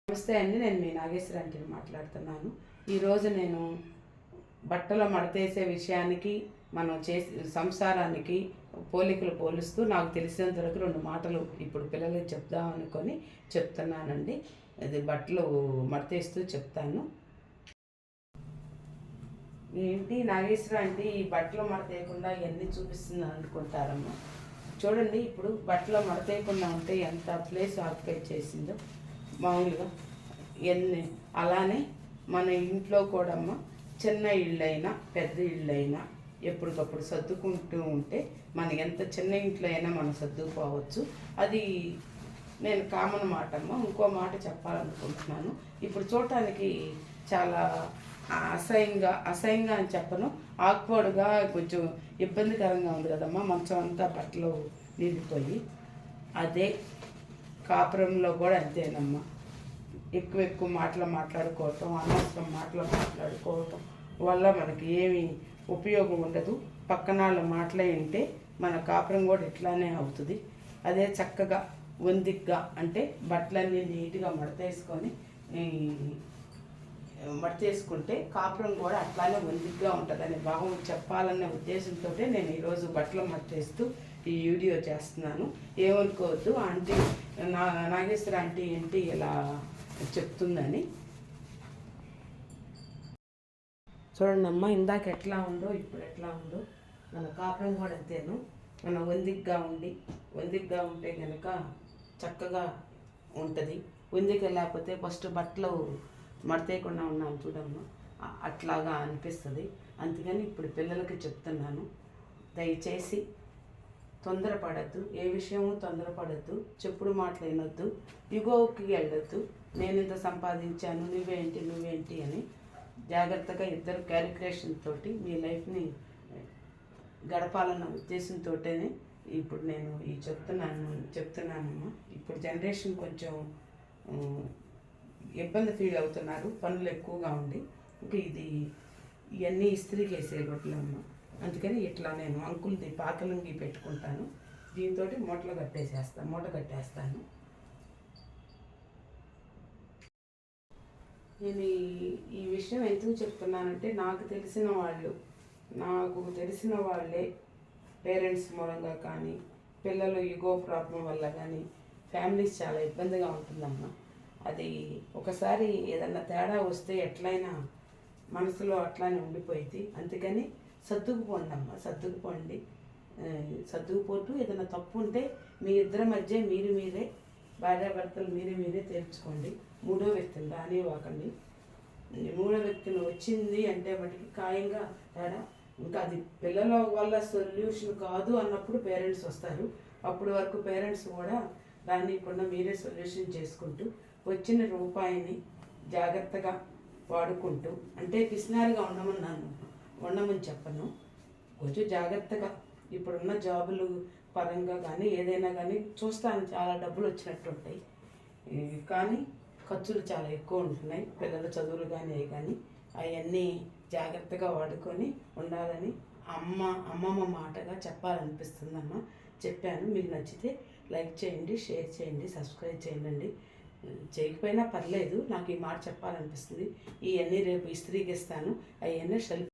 నమస్తే అండి, నేను మీ నాగేశ్వరి ఆంటీని మాట్లాడుతున్నాను. ఈరోజు నేను బట్టల మడతేసే విషయానికి మనం చేసే సంసారానికి పోలికలు పోలుస్తూ నాకు తెలిసినంత వరకు 2 మాటలు ఇప్పుడు పిల్లలకి చెప్దామనుకొని చెప్తున్నానండి. అది బట్టలు మడతేస్తూ చెప్తాను. ఏంటి నాగేశ్వరి ఆంటీ ఈ బట్టలు మడతేయకుండా ఇవన్నీ చూపిస్తున్నాను అనుకుంటారమ్మా. చూడండి, ఇప్పుడు బట్టలు మడతేయకుండా ఉంటే ఎంత ప్లేస్ ఆక్యుపై చేసిందో మామూలుగా ఎన్ని. అలానే మన ఇంట్లో కూడా అమ్మ చిన్న ఇళ్ళైనా పెద్ద ఇళ్ళైనా ఎప్పటికప్పుడు సర్దుకుంటూ ఉంటే మన ఎంత చిన్న ఇంట్లో అయినా మనం సర్దుకోవచ్చు. అది నేను కామన్ మాట అమ్మ. ఇంకో మాట చెప్పాలనుకుంటున్నాను. ఇప్పుడు చూడటానికి చాలా అసహ్యంగా అని చెప్పను, ఆక్వర్డ్గా కొంచెం ఇబ్బందికరంగా ఉంది కదమ్మా మంచం అంతా బట్టలు నిండిపోయి. అదే కాపురంలో కూడా అంతేనమ్మా. ఎక్కువ మాట్లాడుకోవటం, అనవసరం మాట్లాడుకోవటం వల్ల మనకి ఏమీ ఉపయోగం ఉండదు. పక్కన వాళ్ళ మాటలే వింటే మన కాపురం కూడా ఇట్లానే అవుతుంది. అదే చక్కగా వందిగ్గా అంటే బట్టలన్నీ నీట్గా మడతేసుకుంటే కాపురం కూడా అట్లానే వందిగ్గా ఉంటుందని భావం చెప్పాలనే ఉద్దేశంతో నేను ఈరోజు బట్టలు మడతేస్తూ ఈ వీడియో చేస్తున్నాను. ఏమనుకోవద్దు ఆంటీ, నాగేశ్వరి ఆంటీ ఏంటి ఇలా చెప్తుందని. చూడండి అమ్మ, ఇందాక ఎట్లా ఉందో ఇప్పుడు ఎట్లా ఉందో మన కాపురం కూడా అంతేను. మనం వందిగ్గా ఉంటే కనుక చక్కగా ఉంటుంది. వందిక లేకపోతే ఫస్ట్ బట్టలు మడతేయకుండా ఉన్నాను చూడమ్మా, అట్లాగా అనిపిస్తుంది. అందుకని ఇప్పుడు పిల్లలకి చెప్తున్నాను, దయచేసి తొందరపడద్దు, ఏ విషయము తొందరపడద్దు, చెప్పుడు మాటలు వినొద్దు, ఇగోకి వెళ్ళొద్దు. నేను ఇంత సంపాదించాను నువ్వేంటి అని జాగ్రత్తగా ఇద్దరు క్యాలిక్యులేషన్ తోటి మీ లైఫ్ని గడపాలన్న ఉద్దేశంతోనే ఇప్పుడు నేను ఈ చెప్తున్నానమ్మా. ఇప్పుడు జనరేషన్ కొంచెం ఇబ్బంది ఫీల్ అవుతున్నారు, పనులు ఎక్కువగా ఉండి. ఇంకా ఇవన్నీ ఇస్త్రీకి వేసే బట్టలమ్మ. అందుకని ఇట్లా నేను అంకుల్ది పాతలుంగి పెట్టుకుంటాను. దీంతో మూట కట్టేస్తాను. నేను ఈ విషయం ఎందుకు చెప్తున్నానంటే నాకు తెలిసిన వాళ్ళే పేరెంట్స్ మూలంగా కానీ పిల్లలు ఈగో ప్రాబ్లం వల్ల కానీ ఫ్యామిలీస్ చాలా ఇబ్బందిగా ఉంటుందమ్మా. అది ఒకసారి ఏదన్నా తేడా వస్తే ఎట్లయినా మనసులో అట్లానే ఉండిపోయింది. అందుకని సర్దుకుపోతూ ఏదైనా తప్పు ఉంటే మీ ఇద్దరి మధ్య మీరే భార్యాభర్తలు మీరే తేల్చుకోండి. మూడో వ్యక్తిని రానివ్వకండి. మూడో వ్యక్తిని వచ్చింది అంటే వాటికి ఖాయంగా తేడా. ఇంకా అది పిల్లల వల్ల సొల్యూషన్ కాదు అన్నప్పుడు పేరెంట్స్ వస్తారు. అప్పటి వరకు పేరెంట్స్ కూడా రానివ్వకుండా మీరే సొల్యూషన్ చేసుకుంటూ వచ్చిన రూపాయిని జాగ్రత్తగా వాడుకుంటూ, అంటే పిసినారిగా ఉండమని చెప్పను, కొంచెం జాగ్రత్తగా. ఇప్పుడున్న జాబులు పరంగా కానీ ఏదైనా కానీ చూస్తాను చాలా డబ్బులు వచ్చినట్టు ఉంటాయి, కానీ ఖర్చులు చాలా ఎక్కువ ఉంటున్నాయి. పిల్లల చదువులు కానీ అవన్నీ జాగ్రత్తగా వాడుకొని ఉండాలని అమ్మమ్మ మాటగా చెప్పాలనిపిస్తుందమ్మ. చెప్పాను. మీకు నచ్చితే లైక్ చేయండి, షేర్ చేయండి, సబ్స్క్రైబ్ చేయండి. చేయకపోయినా పర్లేదు, నాకు ఈ మాట చెప్పాలనిపిస్తుంది. ఇవన్నీ రేపు ఇస్త్రీకి ఇస్తాను. అవన్నీ షెల్ఫ్